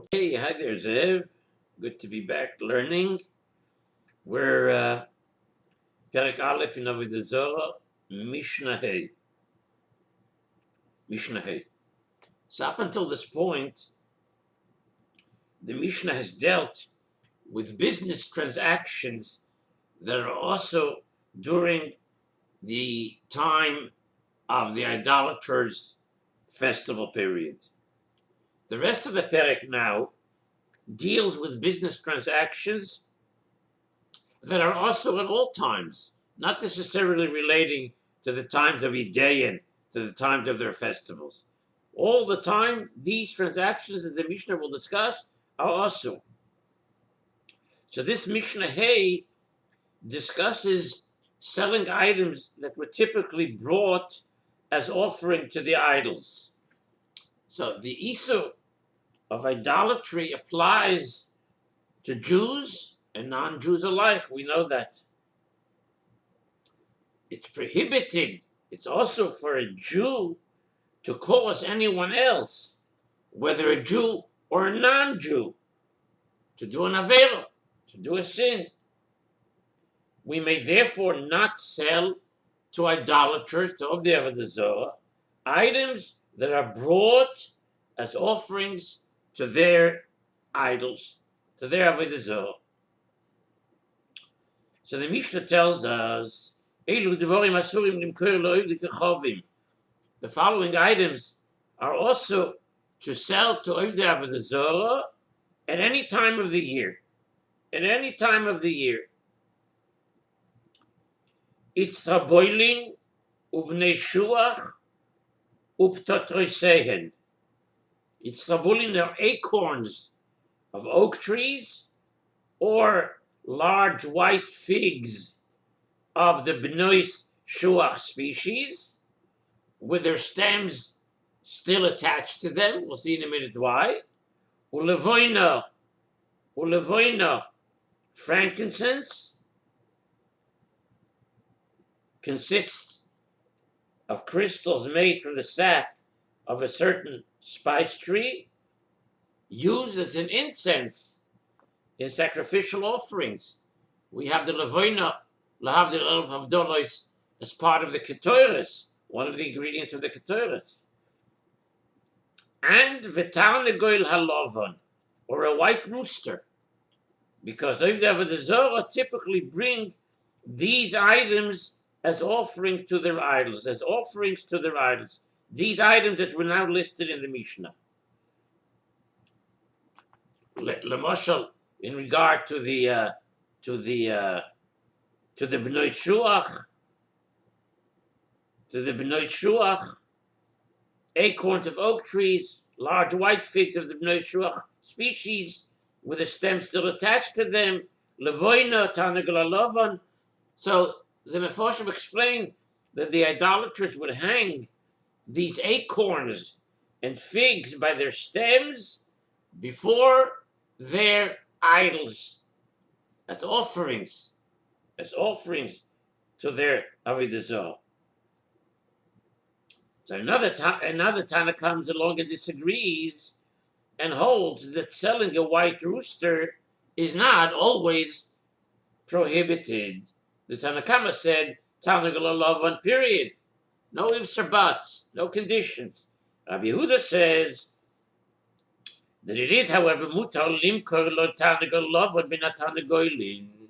Okay, hi there, Zev. Good to be back learning. We're Perek Aleph in Avodah Zarah, Mishnah Hey. Mishnah Hey. So up until this point, the Mishnah has dealt with business transactions that are also during the time of the idolatr's festival period. The rest of the Perek now deals with business transactions that are also at all times, not necessarily relating to the times of Idayan, to the times of their festivals. All the time, these transactions that the Mishnah will discuss are also. So this Mishnah Hey discusses selling items that were typically brought as offering to the idols. So the issue of idolatry applies to Jews and non-Jews alike. We know that. It's prohibited. It's also for a Jew to cause anyone else, whether a Jew or a non-Jew, to do an Avera, to do a sin. We may therefore not sell to idolaters, to the Avodah Zarah, items that are brought as offerings to their idols, to their Avodah Zarah. So the Mishnah tells us, the following items are also to sell to Avodah Zarah at any time of the year. At any time of the year. It's traboilin, ubnei shuach, uptotroisehen. It's traboilin are acorns of oak trees or large white figs of the bnois shuach species, with their stems still attached to them. We'll see in a minute why. Ulevoina, frankincense, consists of crystals made from the sap of a certain spice tree, used as an incense in sacrificial offerings. We have the levoina, lahavdil elf havdolos, as part of the ketoris, one of the ingredients of the ketoris. And v'tarnegoil halovan, or a white rooster, because the Avodah Zarah typically bring these items as offering to their idols, as offerings to their idols. These items that were now listed in the Mishnah. Lemashal, in regard to the Bnei Shuach, acorns of oak trees, large white figs of the Bnei Shuach species, with a stem still attached to them, levoina, tarnegol halavan. So the Meforshim explained that the idolaters would hang these acorns and figs by their stems before their idols as offerings to their Avodah Zarah. So another Tana comes along and disagrees and holds that selling a white rooster is not always prohibited. The Tanakama said, Tanagol halavan, period. No ifs or buts, no conditions. Rabbi Yehuda says that it is, however, mutar limkor lo tanagol halavan bin hatanagoylin.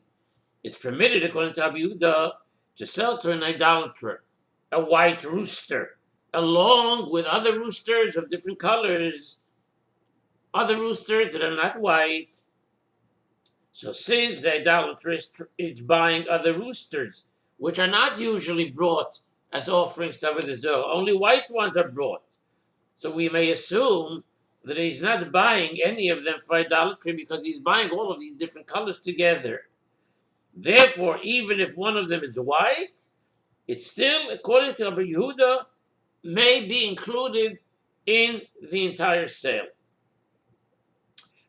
It's permitted, according to Rabbi Yehuda, to sell to an idolater a white rooster, along with other roosters of different colors, other roosters that are not white. So since the idolater is buying other roosters, which are not usually brought as offerings to Avodah Zarah, only white ones are brought. So we may assume that he's not buying any of them for idolatry because he's buying all of these different colors together. Therefore, even if one of them is white, it still, according to Rabbi Yehuda, may be included in the entire sale.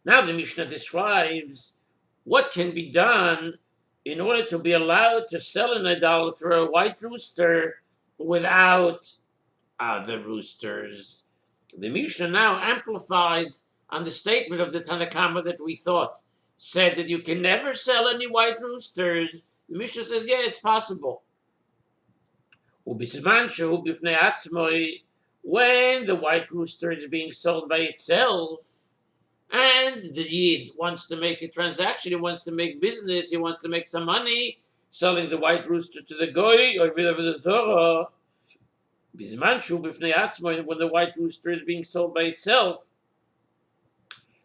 Now the Mishnah describes what can be done in order to be allowed to sell an idolater a white rooster without other roosters. The Mishnah now amplifies on the statement of the Tanakama that we thought said that you can never sell any white roosters. The Mishnah says, yeah, it's possible. Ubisman shehu bifnei atzmoi, when the white rooster is being sold by itself, and the Yid wants to make a transaction, he wants to make business, he wants to make some money, selling the white rooster to the Goy or Avodah Zarah. Bisman shehu bifnei atzmoi, when the white rooster is being sold by itself,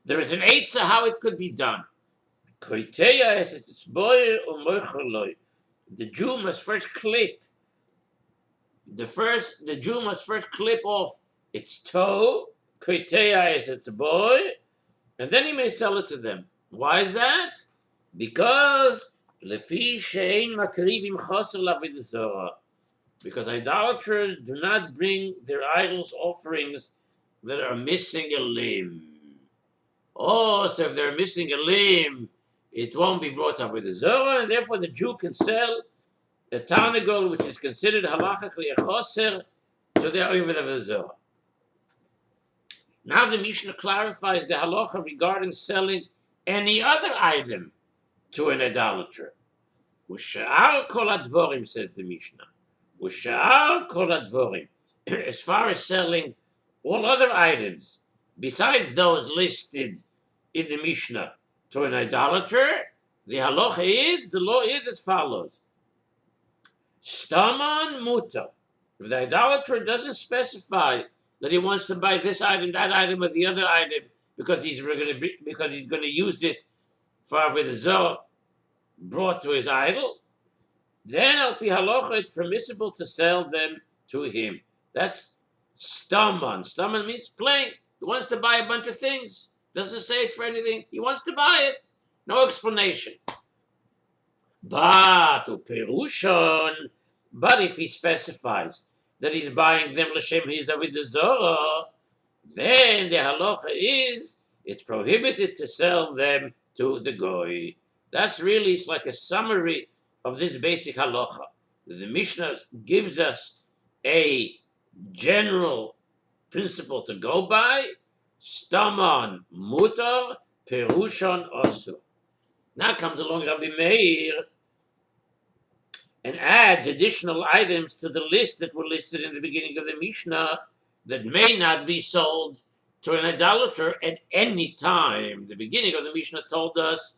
there is an eitzah how it could be done. The Jew must first clip the Jew must first clip off its toe, koiteya is its boy, and then he may sell it to them. Why is that? Because lefi shein makrivim chaser l'avodah zarah. Because idolaters do not bring their idols offerings that are missing a limb. Oh, so if they're missing a limb, it won't be brought up with the Zorah, and therefore the Jew can sell a Tarnagol, which is considered halachically a choser, to the Oived of the Zorah. Now the Mishnah clarifies the halacha regarding selling any other item to an idolater. Usha'ar kol advorim, says the Mishnah. Usha'ar kol advorim. As far as selling all other items, besides those listed in the Mishnah to an idolater, the halacha is, the law is as follows. Staman muta. If the idolater doesn't specify that he wants to buy this item, that item, or the other item, because he's going to use it for Avodah Zarah brought to his idol, then al pi halacha it's permissible to sell them to him. That's staman. Staman means plain. He wants to buy a bunch of things. Doesn't say it's for anything. He wants to buy it. No explanation. But if he specifies that he's buying them l'shem his Avodah Zarah, then the halacha is it's prohibited to sell them to the goy. That's really, it's like a summary of this basic halacha. The Mishnah gives us a general principle to go by. Staman mutar, perushon osur. Now comes along Rabbi Meir and adds additional items to the list that were listed in the beginning of the Mishnah that may not be sold to an idolater at any time. The beginning of the Mishnah told us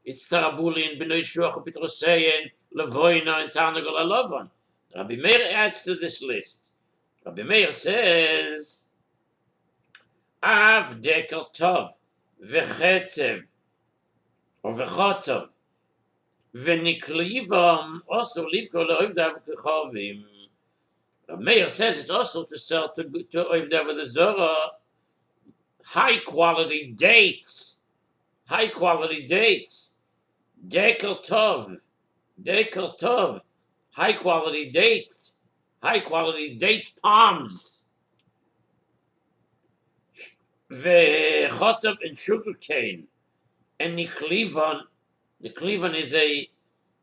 it's tarabulin, b'noi shuach, pitroseyen, levoina, and tarnagol alovan. Rabbi Meir adds to this list. Rabbi Meir says, Av dekel tov, v'chetzev, or v'chotov, v'niklivam, also libko le'oivdav k'chovim. Rabbi Meir says it's also to sell to oivdav the Zorah high quality dates. Dekel tov, high quality dates, high quality date palms. V'chotov and sugar cane, and niklivan. Niklivan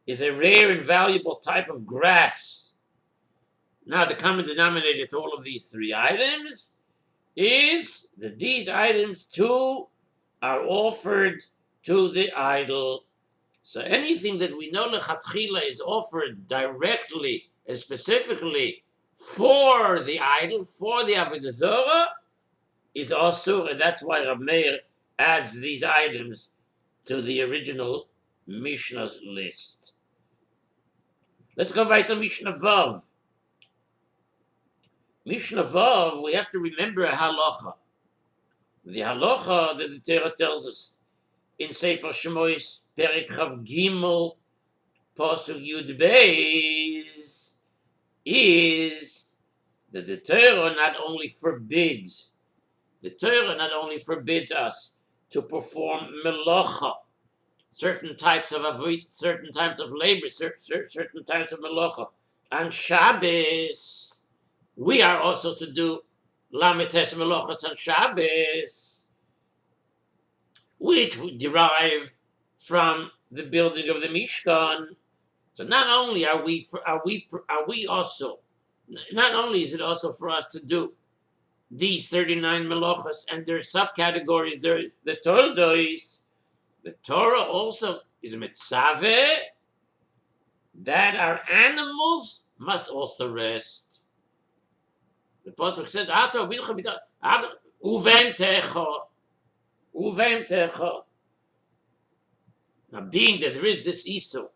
is a rare and valuable type of grass. Now the common denominator to all of these three items is that these items too are offered to the idol. So anything that we know lechatchila is offered directly and specifically for the idol, for the Avodah Zarah, is also, and that's why Rav Meir adds these items to the original Mishnah's list. Let's go right to Mishnah Vav. Mishnah Vav, we have to remember a halacha. The halacha that the Torah tells us in Sefer Shmois, Perek Chav Gimel, Pasuk Yud Beis, is that the Torah not only forbids us to perform melacha, certain types of labor, certain types of melacha. On Shabbos, we are also to do lamites melachas on Shabbos, which we derive from the building of the Mishkan. So not only not only is it also for us to do these 39 melachos and their subcategories, the toldois, the Torah also is mitzaveh that our animals must also rest. The pasuk says, "Ato bilcha bita uvem techa, uvem techa." Now, being that there is this issue,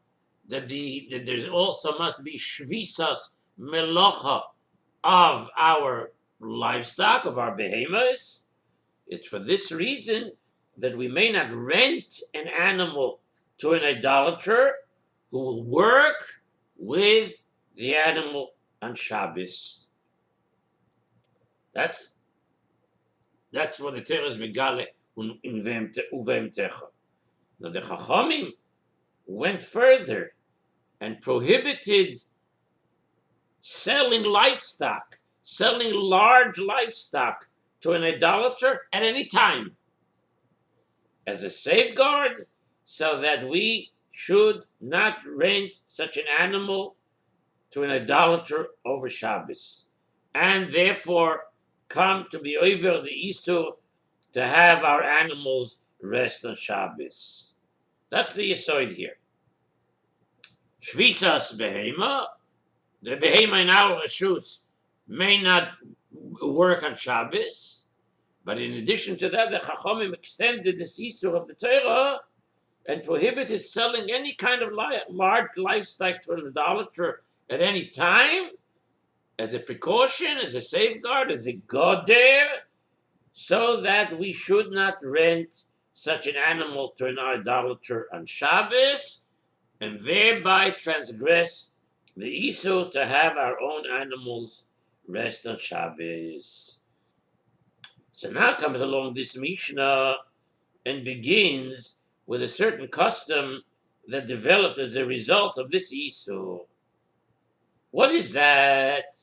that there's also must be shvisas melacha of our livestock, of our behemoths. It's for this reason that we may not rent an animal to an idolater who will work with the animal on Shabbos. That's what the Torah is megale uvem techa. Now the Chachamim went further and prohibited selling livestock, selling large livestock to an idolater at any time as a safeguard so that we should not rent such an animal to an idolater over Shabbos and therefore come to be over the Isur to have our animals rest on Shabbos. That's the Yesod here. Shvisas behema, the behema in our Rishus may not work on Shabbos, but in addition to that, the Chachamim extended the Isur of the Torah and prohibited selling any kind of large livestock to an idolater at any time as a precaution, as a safeguard, as a goder, so that we should not rent such an animal to an idolater on Shabbos and thereby transgress the Isur to have our own animals rest on Shabbos. So now comes along this Mishnah and begins with a certain custom that developed as a result of this Isur. What is that?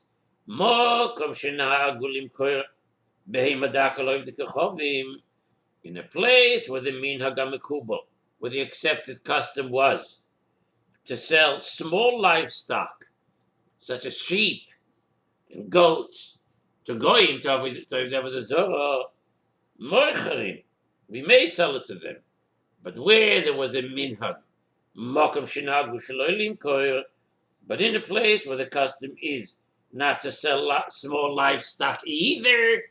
Mokom shenahagu limkor behema daka lo yivdei kechovim, in a place where the minhag hamekubal, where the accepted custom was to sell small livestock, such as sheep and goats, to goyim to Avodah Zarah, moicherim, we may sell it to them. But where there was a minhag, mokom shenahagu shelo limkor, but in a place where the custom is not to sell small livestock either,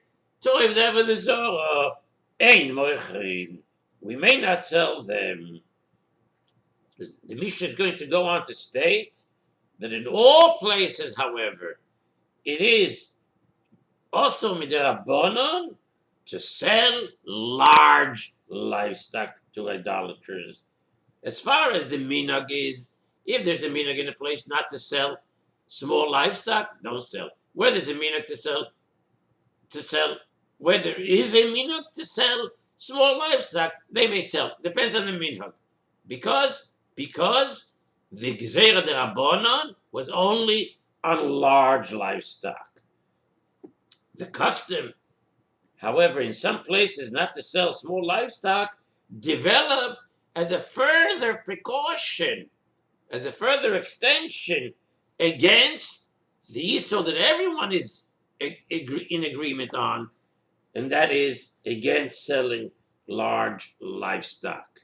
to Avodah Zarah, ein moicherim, we may not sell them. The Mishnah is going to go on to state that in all places, however, it is also midrabanan to sell large livestock to idolaters. As far as the minhag is, if there's a minhag in a place not to sell small livestock, don't sell. Where there's a minhag to sell, where there is a minhag to sell small livestock, they may sell. Depends on the minhag, because the Gzeira D'Rabbanan was only on large livestock. The custom, however, in some places not to sell small livestock, developed as a further precaution, as a further extension against the Isur that everyone is in agreement on, and that is against selling large livestock.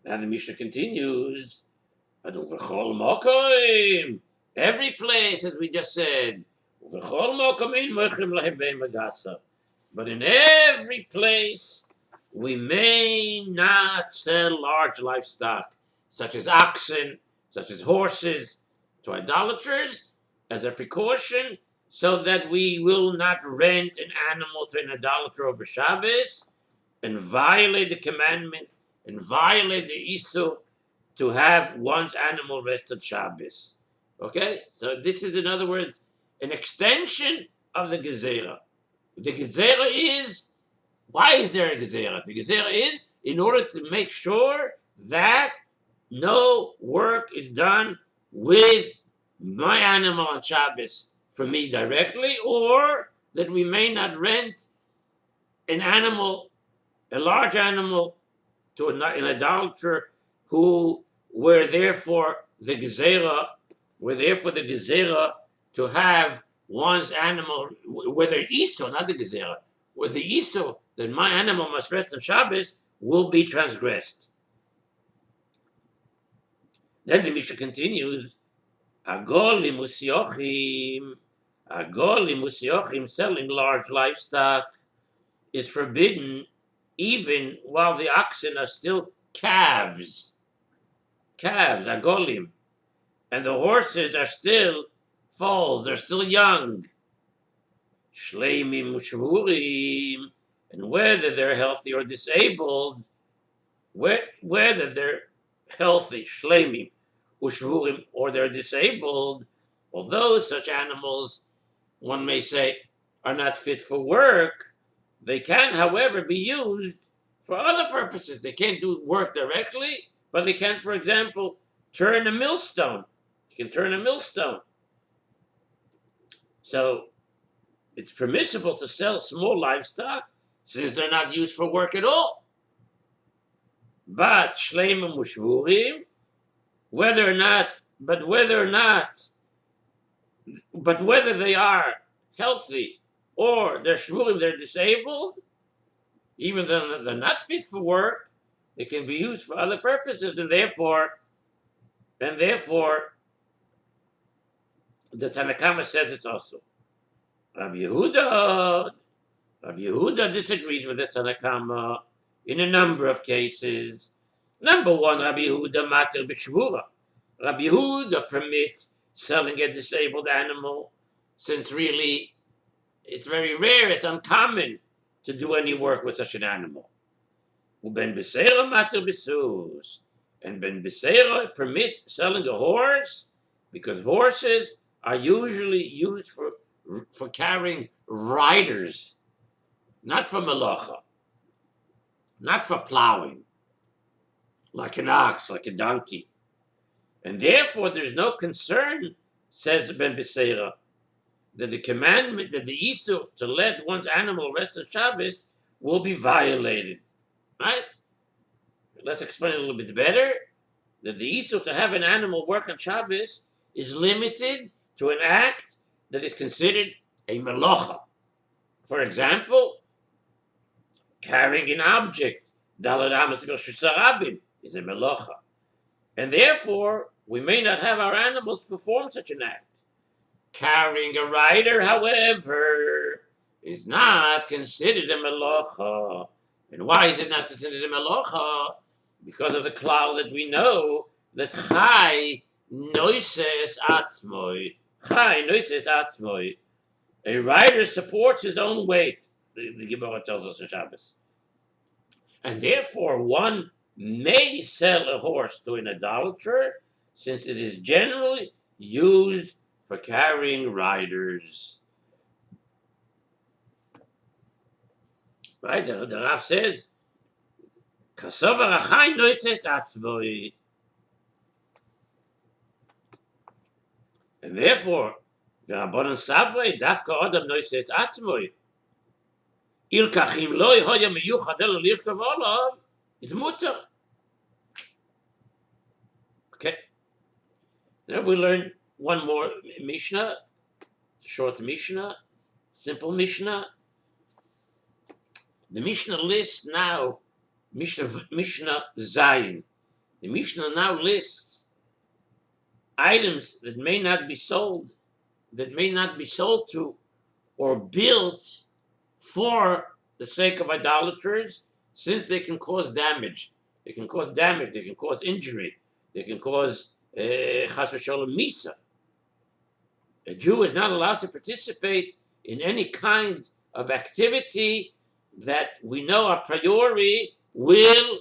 Now the Mishnah continues, but uvechol mokom, every place, as we just said, uvechol mokom ein mochrim lahem be'emagasa. But in every place, we may not sell large livestock, such as oxen, such as horses, to idolaters, as a precaution, so that we will not rent an animal to an idolater over Shabbos and violate the commandment and violate the Isur to have one's animal rest on Shabbos. Okay? So this is, in other words, an extension of the Gezerah. The Gezerah is, why is there a Gezerah? The Gezerah is in order to make sure that no work is done with my animal on Shabbos for me directly, or that we may not rent an animal, a large animal, to an idolater where therefore the gezerah, where therefore the gezerah to have one's animal, where the iso, not the gezerah, where the iso that my animal must rest on Shabbos will be transgressed. Then the Mishnah continues, Agol limusiochim, selling large livestock is forbidden even while the oxen are still calves, agolim, and the horses are still foals, they're still young. Shleimim ushvurim, and whether they're healthy or disabled, whether they're healthy, shleimim, ushvurim, or they're disabled, although such animals, one may say, are not fit for work, they can, however, be used for other purposes. They can't do work directly, but they can, for example, turn a millstone. You can turn a millstone. So it's permissible to sell small livestock since they're not used for work at all. But shleimim ushvurim, whether they are healthy or they're shvurim, they're disabled, even though they're not fit for work, they can be used for other purposes, and therefore, the Tanna Kama says it's also. Rabbi Yehuda disagrees with the Tanna Kama in a number of cases. Number one, Rabbi Yehuda mater b'shvura. Rabbi Yehuda permits selling a disabled animal, since really it's very rare, it's uncommon to do any work with such an animal. Uben Beseira mater b'sus. And Ben Beseira permits selling a horse because horses are usually used for carrying riders, not for malacha, not for plowing, like an ox, like a donkey. And therefore, there's no concern, says Ben Beseira, that the commandment, that the issur to let one's animal rest on Shabbos will be violated. Right? Let's explain a little bit better. That the issur to have an animal work on Shabbos is limited to an act that is considered a melacha. For example, carrying an object, dalad amos b'shusarabim, is a melacha. And therefore, we may not have our animals perform such an act. Carrying a rider, however, is not considered a melacha. And why is it not considered a melacha? Because of the klal that we know that chai noises atzmoi. Chai noises atzmoi. A rider supports his own weight, the Gemara tells us in Shabbos. And therefore, one may sell a horse to an idolater, since it is generally used for carrying riders. Right? The Rav says, Kasover achai noises atzmoi. And therefore, the Rabbanan Savrei dafka adam noises atzmoi. Ilkachim loy hoya miyuchad elo lirkav olav is mutter. Okay. Now we learn one more Mishnah, short Mishnah, simple Mishnah. The Mishnah lists now, Mishnah Zayin. The Mishnah now lists items that may not be sold to or built for the sake of idolaters, since they can cause damage. They can cause injury. They can cause chas v'sholem misa. A Jew is not allowed to participate in any kind of activity that we know a priori will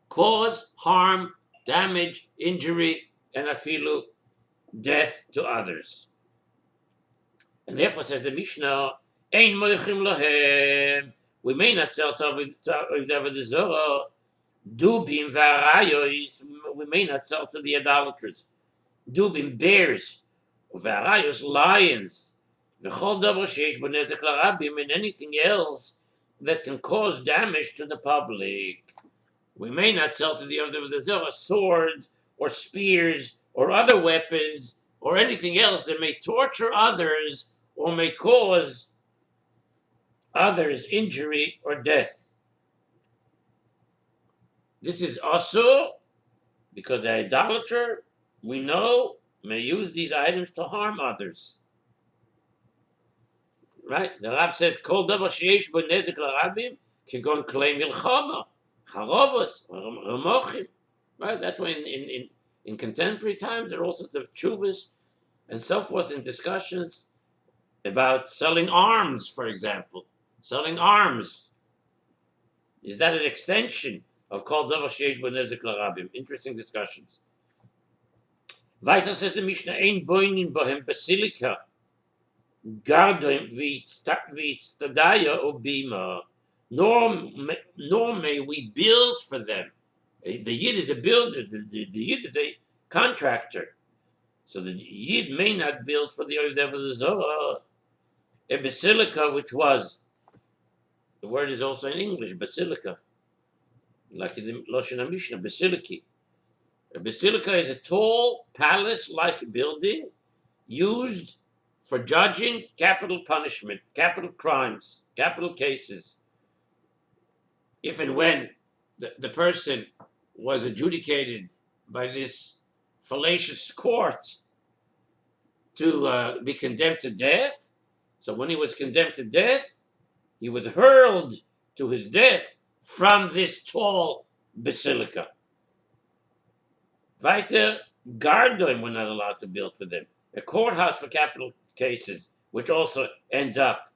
cause harm, damage, injury, and afilu death to others. And therefore, says the Mishnah, Ein moichim lohem. We may not sell to Avodah Zarah. Dubim v'arayos. We may not sell to the idolaters. Dubim, bears. V'arayos, lions. V'chol davar sheish bo nezek larabim, and anything else that can cause damage to the public. We may not sell to the Avodah Zarah swords or spears or other weapons, or anything else that may torture others or may cause others injury or death. This is also because the idolater, we know, may use these items to harm others. Right? The Rav says, "Kol davar sheyesh bo nezek l'rabim, kigon klei milchama, charovos, ramochim." Right? That's why in contemporary times there are all sorts of tshuvas and so forth in discussions about selling arms, for example. Selling arms. Is that an extension of Kol davar sheyesh bo nezek l'rabim? Interesting discussions. Weiter says the Mishnah, "Ein boinin bohem basilica, gardoim v'tadaya o bima, nor may we build for them." The Yid is a builder. The Yid is a contractor. So the Yid may not build for the Avodah Zarah a basilica, which was, the word is also in English, basilica, like in the Lashon HaMishnah, basiliki. A basilica is a tall palace-like building used for judging capital punishment, capital crimes, capital cases. If and when the person was adjudicated by this fallacious court to be condemned to death, so when he was condemned to death, he was hurled to his death from this tall basilica. Weiter, gardoim were not allowed to build for them. A courthouse for capital cases, which also ends up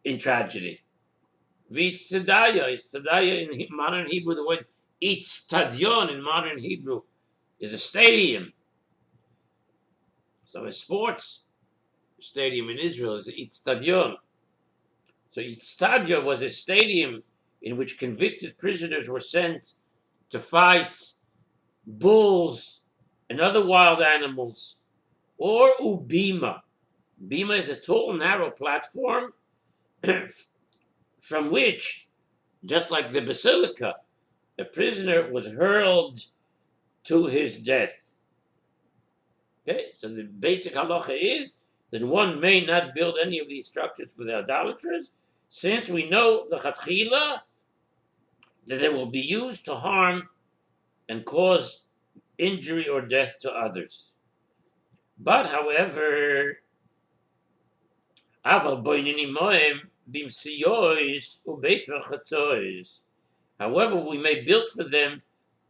in tragedy. V'itzdaya, in modern Hebrew, the word itztadion in modern Hebrew is a stadium. So a sports stadium in Israel is itztadion. So itztadia was a stadium in which convicted prisoners were sent to fight bulls and other wild animals, or ubima. Bima is a tall, narrow platform from which, just like the basilica, a prisoner was hurled to his death. Okay, so the basic halacha is that one may not build any of these structures for the idolaters, since we know the chatchila that they will be used to harm and cause injury or death to others. But, however, however, we may build for them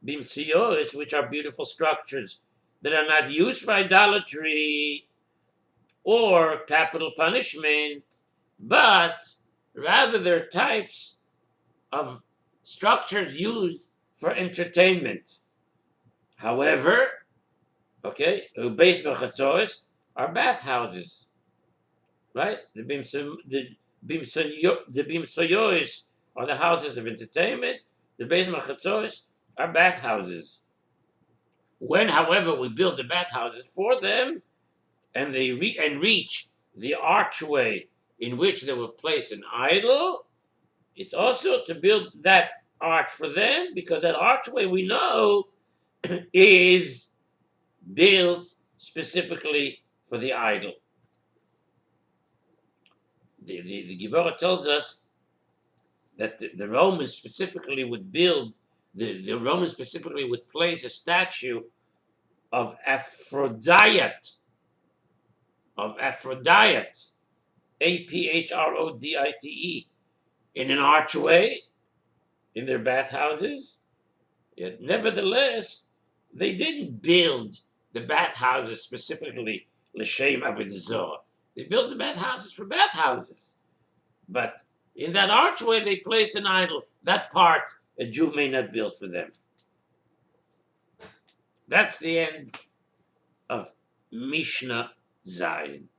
bimsiyos, which are beautiful structures that are not used for idolatry or capital punishment, but rather they're types of structures used for entertainment. However, okay, ubeis b'chatzois are bathhouses, right? The bimsoyos are the houses of entertainment. The beis b'chatzois are bathhouses. When, however, we build the bathhouses for them, and they reach the archway in which they will place an idol, it's also to build that arch for them, because that archway, we know, is built specifically for the idol. The Gemara tells us that the Romans specifically would build, the Romans specifically would place a statue of Aphrodite, Aphdite, in an archway in their bathhouses. Yet, nevertheless, they didn't build the bathhouses specifically l'shem Avodah Zarah. They built the bathhouses for bathhouses. But in that archway, they placed an idol. That part a Jew may not build for them. That's the end of Mishnah Zayin.